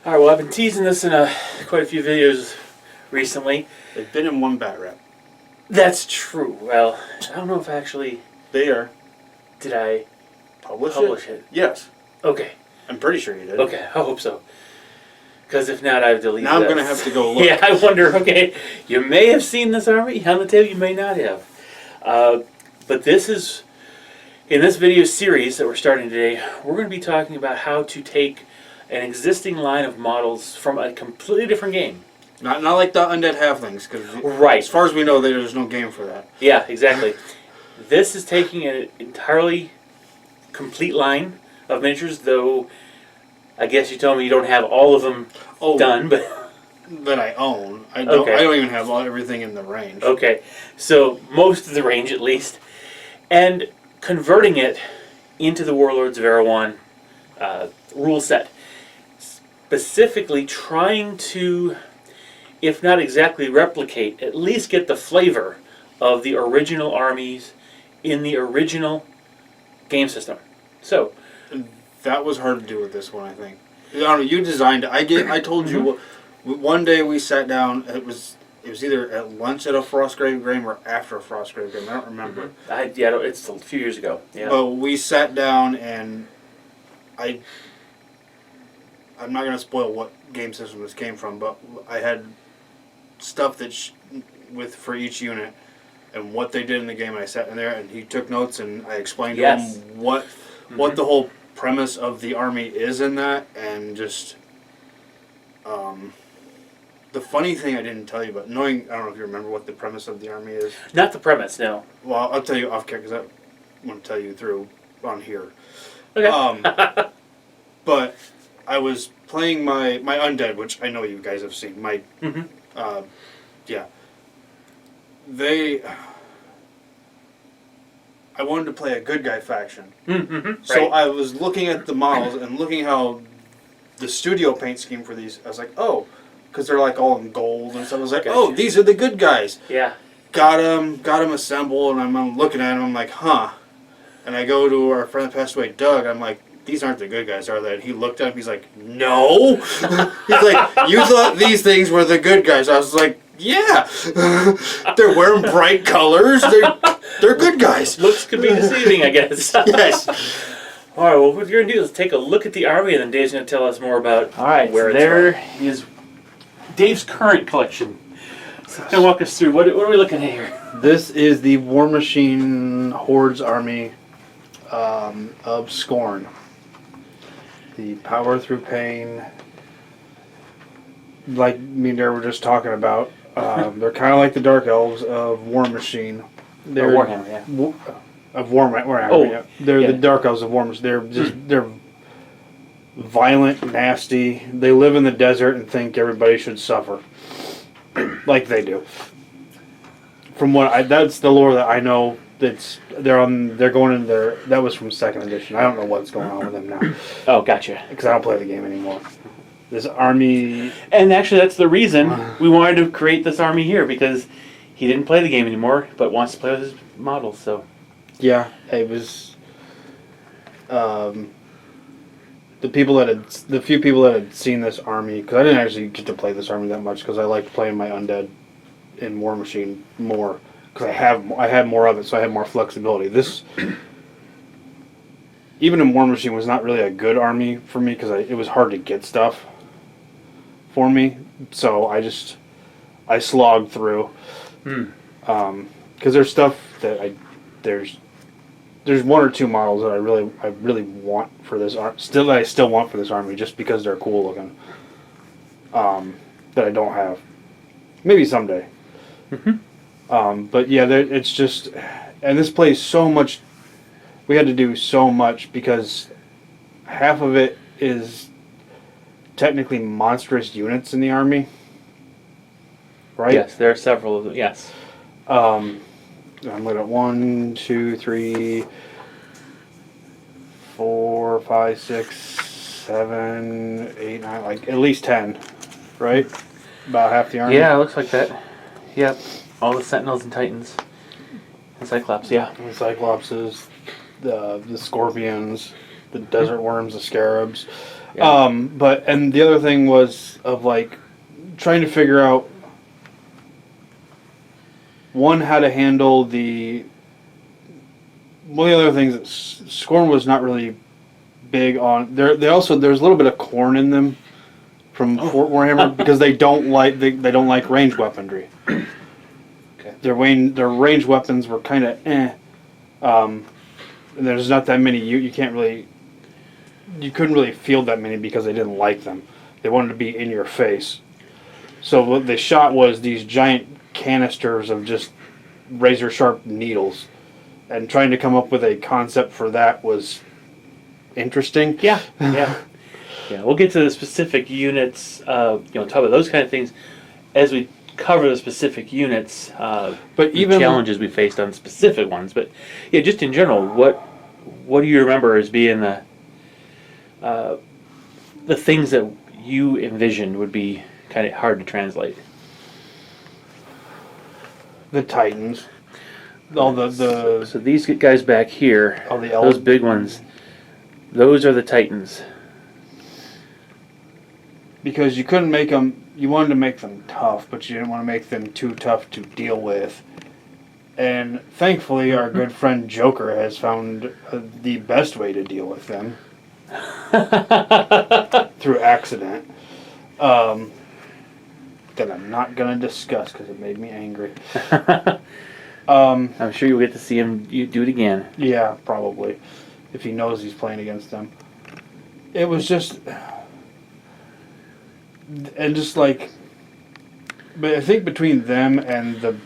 All right, well, I've been teasing this in quite a few videos recently. They've been in one bat rep. That's true. Well, I don't know if actually... They are. Did I publish it? Yes. Okay. I'm pretty sure you did. Okay, I hope so. Because if not, I've deleted it. Now I'm going to have to go look. Yeah, I wonder, okay, you may have seen this army on the table, you may not have. But this is... In this video series that we're starting today, we're going to be talking about how to take an existing line of models from a completely different game. Not like the undead halflings, because right. As far as we know, there's no game for that. Yeah, exactly. This is taking an entirely complete line of miniatures, though I guess you told me you don't have all of them done, but that I own. I don't even have everything in the range. Okay, so most of the range at least, and converting it into the Warlords of Erehwon rule set. Specifically trying to, if not exactly replicate, at least get the flavor of the original armies in the original game system. So that was hard to do with this one, I think. I don't know, you designed it. I told you one day we sat down. It was either at lunch at a Frostgrave game or after a Frostgrave game. I don't remember. Yeah, it's a few years ago. Yeah. But we sat down and I'm not going to spoil what game system this came from, but I had stuff that for each unit and what they did in the game. And I sat in there and he took notes and I explained to him what the whole premise of the army is in that, and just the funny thing I didn't tell you about, knowing, I don't know if you remember what the premise of the army is. Not the premise, no. Well, I'll tell you off camera because I want to tell you through on here. Okay. But I was playing my undead, which I know you guys have seen. I wanted to play a good guy faction. So I was looking at the models and looking how the studio paint scheme for these. I was like, oh, because they're like all in gold and stuff. I was like, oh, these are the good guys. Yeah. Got them assembled, and I'm looking at them. I'm like, huh. And I go to our friend that passed away, Doug. I'm like, these aren't the good guys, are they? And he looked at him. He's like, no. He's like, you thought these things were the good guys. I was like, yeah. They're wearing bright colors. They're good guys. Looks could be deceiving, I guess. Yes. All right, well, what we're going to do is take a look at the army, and then Dave's going to tell us more about where it's there from. Is Dave's current collection. So kind of walk us through. What are we looking at here? This is the War Machine Hordes army of Scorn. The power through pain, like me and Dare were just talking about. They're kind of like the Dark Elves of War Machine. They're Warhammer, yeah. Of Warhammer, yeah. They're the Dark Elves of War Machine. They're violent, nasty. They live in the desert and think everybody should suffer, like they do. From that's the lore that I know. They're going in there. That was from 2nd edition. I don't know what's going on with them now. Oh, gotcha. Because I don't play the game anymore. This army... And actually, that's the reason we wanted to create this army here, because he didn't play the game anymore, but wants to play with his models, so... Yeah, it was... the few people that had seen this army... Because I didn't actually get to play this army that much, because I liked playing my undead in War Machine more. Because I had more of it, so I had more flexibility. This... Even in War Machine was not really a good army for me, because it was hard to get stuff for me, so I slogged through. Because there's stuff that there's one or two models that I really want for this I still want for this army, just because they're cool looking. That I don't have. Maybe someday. But yeah, it's just, and this plays so much. We had to do so much because half of it is technically monstrous units in the army, right? Yes, there are several of them, yes. I'm looking at 1, 2, 3, 4, 5, 6, 7, 8, 9, like at least 10, right? About half the army. Yeah, it looks like that. Yep. All the Sentinels and Titans. And Cyclops, yeah. The Cyclopses, the Scorpions, the Desert Worms, the Scarabs. Yeah. And the other thing was of like trying to figure out one how to handle the. One of the other things that Scorn was not really big on. There's a little bit of corn in them from Fort Warhammer because they don't like ranged weaponry. Okay. Their ranged weapons were kind of and there's not that many. You couldn't really field that many because they didn't like them. They wanted to be in your face. So what they shot was these giant canisters of just razor sharp needles, and trying to come up with a concept for that was interesting. Yeah. Yeah. We'll get to the specific units. Talk about those kind of things as we cover the specific units. But even challenges we faced on specific ones. But yeah, just in general, what do you remember as being the things that you envisioned would be kind of hard to translate? The Titans. All the So these guys back here, all the those big ones, those are the Titans. Because you couldn't make them. You wanted to make them tough, but you didn't want to make them too tough to deal with. And thankfully, our good friend Joker has found the best way to deal with them through accident. That I'm not going to discuss because it made me angry. I'm sure you'll get to see him do it again. Yeah, probably. If he knows he's playing against them. It was just... And just like... But I think between them and the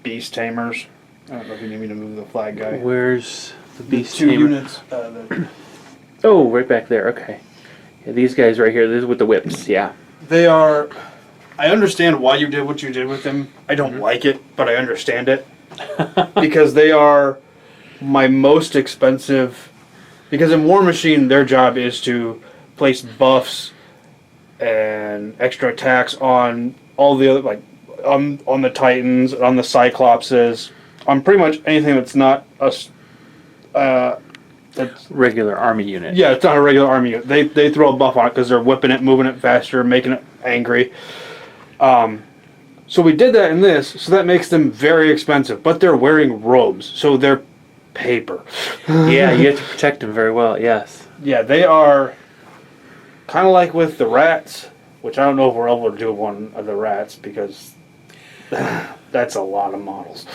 Beast Tamers... I don't know if you need me to move the flag guy. Where's the Beast two Tamer? units. Oh, right back there. Okay. Yeah, these guys right here. This is with the whips. Yeah. They are... I understand why you did what you did with them. I don't like it, but I understand it. Because they are my most expensive... Because in War Machine, their job is to place buffs and extra attacks on all the other... Like, on the Titans, on the Cyclopses, on pretty much anything that's not a... that's regular army unit. Yeah, it's not a regular army unit. They throw a buff on it because they're whipping it, moving it faster, making it angry. So we did that in this, so that makes them very expensive. But they're wearing robes, so they're paper. Yeah, you have to protect them very well, yes. Yeah, they are kind of like with the rats, which I don't know if we're able to do one of the rats because that's a lot of models.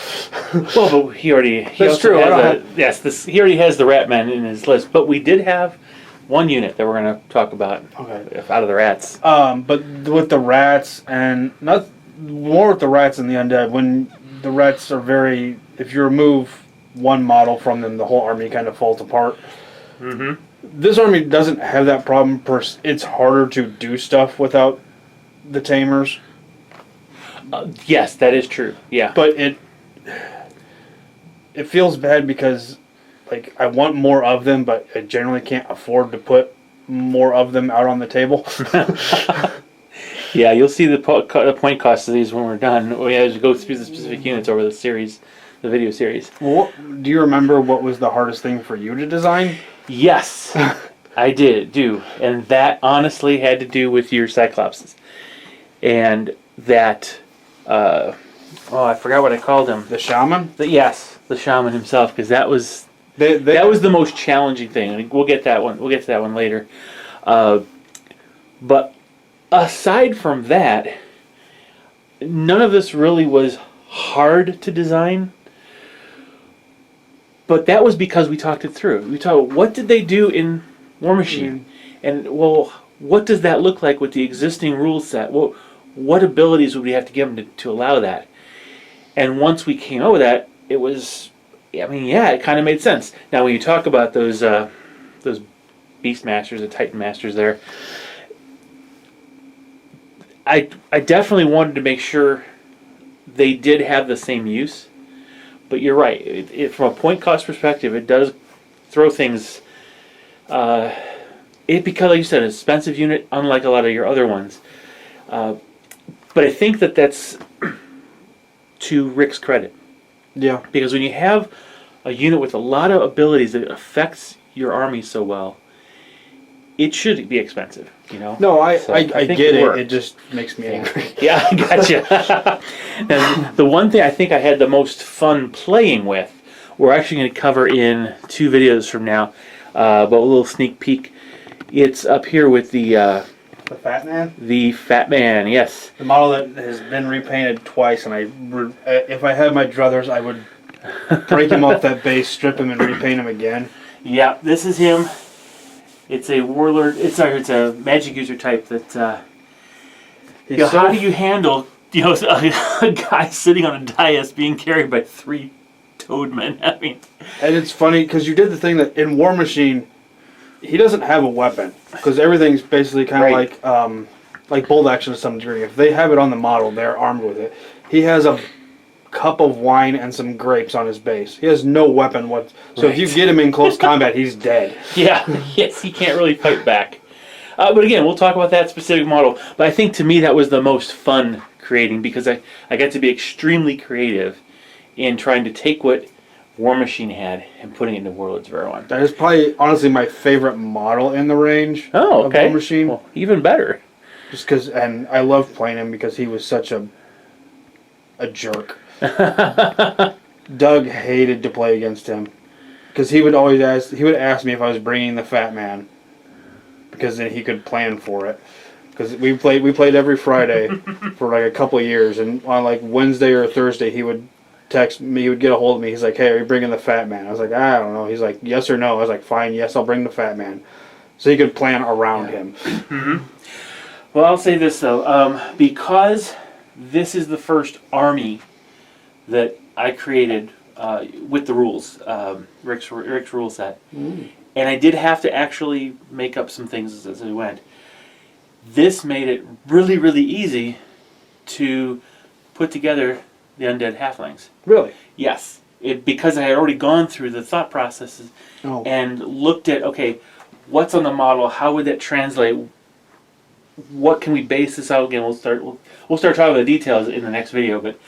Well, but he already has he already has the Ratmen in his list. But we did have one unit that we're going to talk about out of the rats. But with the rats and not more with the rats and the undead, when the rats are very, if you remove one model from them, the whole army kind of falls apart. Mm-hmm. This army doesn't have that problem. It's harder to do stuff without the tamers. Yes, that is true. Yeah, but it feels bad because, like, I want more of them, but I generally can't afford to put more of them out on the table. Yeah, you'll see the point cost of these when we're done. We have to go through the specific units over the series, the video series. Well, do you remember what was the hardest thing for you to design? Yes, I do. And that honestly had to do with your Cyclopses. And that, I forgot what I called him. The shaman? Yes, the shaman himself, because that was that was the most challenging thing. I mean, we'll get that one. We'll get to that one later. But aside from that, none of this really was hard to design. But that was because we talked it through. We talked, what did they do in War Machine? And, well, what does that look like with the existing rule set? What abilities would we have to give them to allow that? And once we came out with that, it was, it kind of made sense. Now, when you talk about those Beast Masters, the Titan Masters there, I definitely wanted to make sure they did have the same use. But you're right. From a point cost perspective, it does throw things. Because, like you said, an expensive unit, unlike a lot of your other ones. But I think that's to Rick's credit. Yeah. Because when you have a unit with a lot of abilities that affects your army so well, it should be expensive, you know? No, I think get it. worked. It just makes me angry. Yeah, I gotcha. Now, the one thing I think I had the most fun playing with, we're actually going to cover in 2 videos from now, but a little sneak peek. It's up here with the The Fat Man? the Fat Man, yes. The model that has been repainted twice, and if I had my druthers, I would break him off that base, strip him, and repaint him again. Yeah, this is him. It's a warlord. It's a magic user type that. How do you handle a guy sitting on a dais being carried by 3 toadmen? I mean, And it's funny because you did the thing that in War Machine, he doesn't have a weapon because everything's basically kind of like bolt action to some degree. If they have it on the model, they're armed with it. He has a cup of wine and some grapes on his base. He has no weapon so if you get him in close combat, he's dead. yeah, yes, he can't really fight back. But again, we'll talk about that specific model. But I think to me that was the most fun creating because I got to be extremely creative in trying to take what War Machine had and putting it into Warlords of Erehwon. That is probably honestly my favorite model in the range. Oh, okay. Of War Machine. Well, even better. Just because, and I love playing him because he was such a jerk. Doug hated to play against him because he would ask me if I was bringing the Fat Man because then he could plan for it. Because we played every Friday for like a couple of years, and on like Wednesday or Thursday he would text me, he would get a hold of me. He's like, "Hey, are you bringing the Fat Man?" I was like, "I don't know." He's like, "Yes or no?" I was like, "Fine, yes, I'll bring the Fat Man." So he could plan around him. Mm-hmm. Well, I'll say this though, because this is the first army that I created with the rules, Rick's rule set, and I did have to actually make up some things as we went. This made it really, really easy to put together the undead halflings. Really? Yes, because I had already gone through the thought processes and looked at, okay, what's on the model? How would that translate? What can we base this out? Again, we'll start talking about the details in the next video. But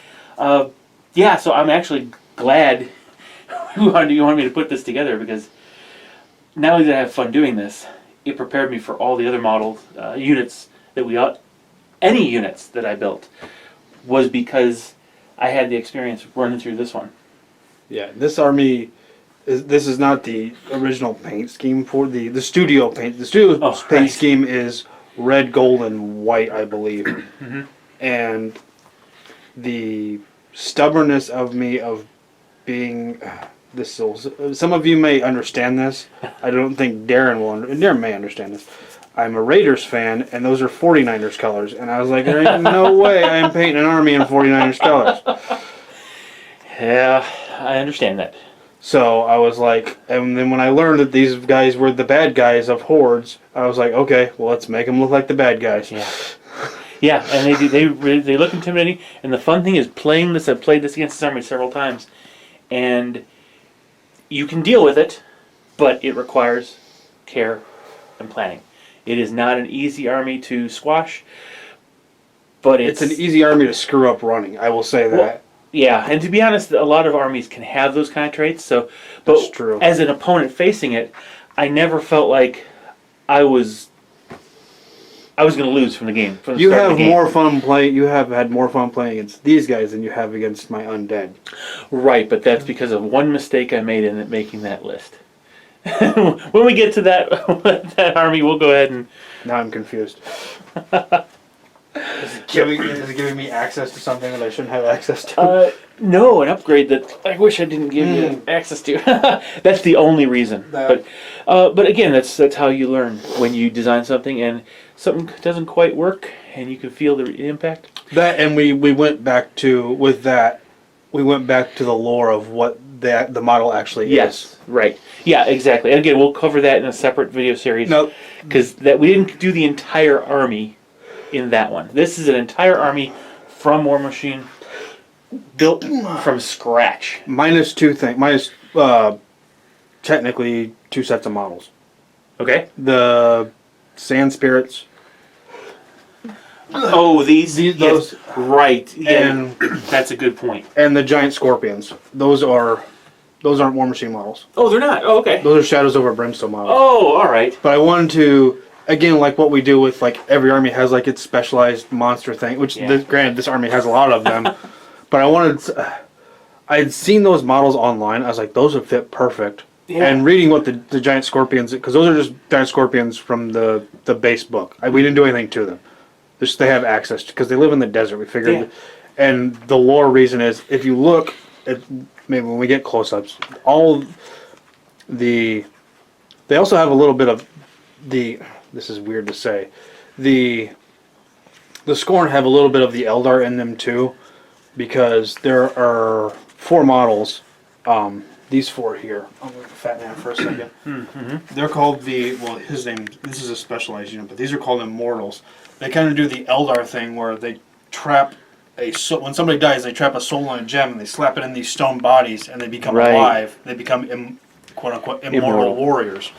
yeah, so I'm actually glad you wanted me to put this together because not only did I have fun doing this, it prepared me for all the other model units that any units that I built was because I had the experience running through this one. Yeah, this army, this is not the original paint scheme for the studio paint. The studio paint scheme is red, gold, and white, I believe. Mm-hmm. And the stubbornness of me of being some of you may understand this. I don't think Darren will. Darren may understand this. I'm a Raiders fan, and those are 49ers colors. And I was like, there ain't no way I'm painting an army in 49ers colors. Yeah, I understand that. So I was like, and then when I learned that these guys were the bad guys of Hordes, I was like, okay, well, let's make them look like the bad guys. Yeah. Yeah, and they look intimidating. And the fun thing is playing this. I've played this against this army several times, and you can deal with it, but it requires care and planning. It is not an easy army to squash, but it's an easy army to screw up running. I will say that. Well, yeah, and to be honest, a lot of armies can have those kind of traits. But that's true. As an opponent facing it, I never felt like I was going to lose from the game. You have more fun playing. You have had more fun playing against these guys than you have against my undead. Right, but that's because of one mistake I made in making that list. When we get to that army, we'll go ahead and. Now I'm confused. Is it giving me access to something that I shouldn't have access to? No, an upgrade that I wish I didn't give you access to. That's the only reason. But again, that's how you learn when you design something and something doesn't quite work, and you can feel the impact. That and we went back to the lore of what the model actually is. Yes, right. Yeah, exactly. And again, we'll cover that in a separate video series. Nope. Because we didn't do the entire army in that one. This is an entire army from War Machine, built from scratch. Minus technically 2 sets of models. Okay. The Sand Spirits. Oh, those. Yes, right. Yeah, and that's a good point. And the Giant Scorpions. Those are Those aren't War Machine models. Oh, they're not. Oh, okay. Those are Shadows over Brimstone models. Oh, all right. But I wanted to, again, like what we do with, like, every army has, like, its specialized monster thing, which, granted, this army has a lot of them. But I wanted, I had seen those models online. I was like, those would fit perfect. Yeah. And reading what the giant scorpions, because those are just giant scorpions from the base book. We didn't do anything to them. Just they have access, because they live in the desert, we figured. Yeah. And the lore reason is, if you look at, maybe when we get close-ups, they also have a little bit of this is weird to say, the Scorn have a little bit of the Eldar in them too, because there are 4 models, these 4 here. I'm going to Fat Man for a second. Mm-hmm. They're called his name, this is a specialized unit, but these are called Immortals. They kind of do the Eldar thing where they trap when somebody dies, they trap a soul in a gem and they slap it in these stone bodies and they become alive. They become quote-unquote immortal warriors.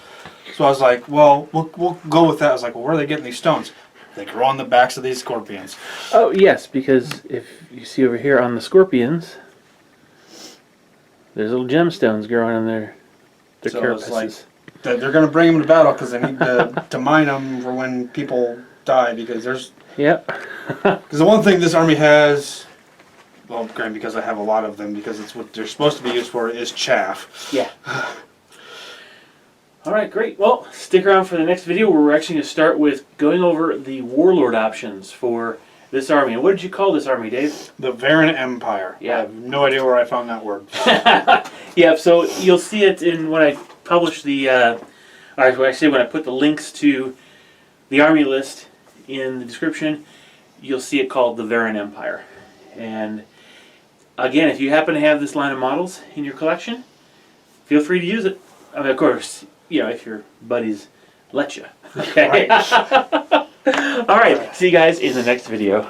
So I was like, well, we'll go with that. I was like, well, where are they getting these stones? They grow on the backs of these scorpions. Oh, yes, because if you see over here on the scorpions, there's little gemstones growing on their carapaces. Like, they're going to bring them to battle because they need to mine them for when people die, because there's... Yep. Because the one thing this army has, well, granted, because I have a lot of them, because it's what they're supposed to be used for, is chaff. Yeah. All right, great. Well, stick around for the next video where we're actually going to start with going over the warlord options for this army. And what did you call this army, Dave? The Verran Empire. Yeah. I have no idea where I found that word. Yeah, so you'll see it when I publish when I put the links to the army list in the description, you'll see it called the Verran Empire. And again, if you happen to have this line of models in your collection, feel free to use it. I mean, of course, if your buddies let you. Okay. All right. See you guys in the next video.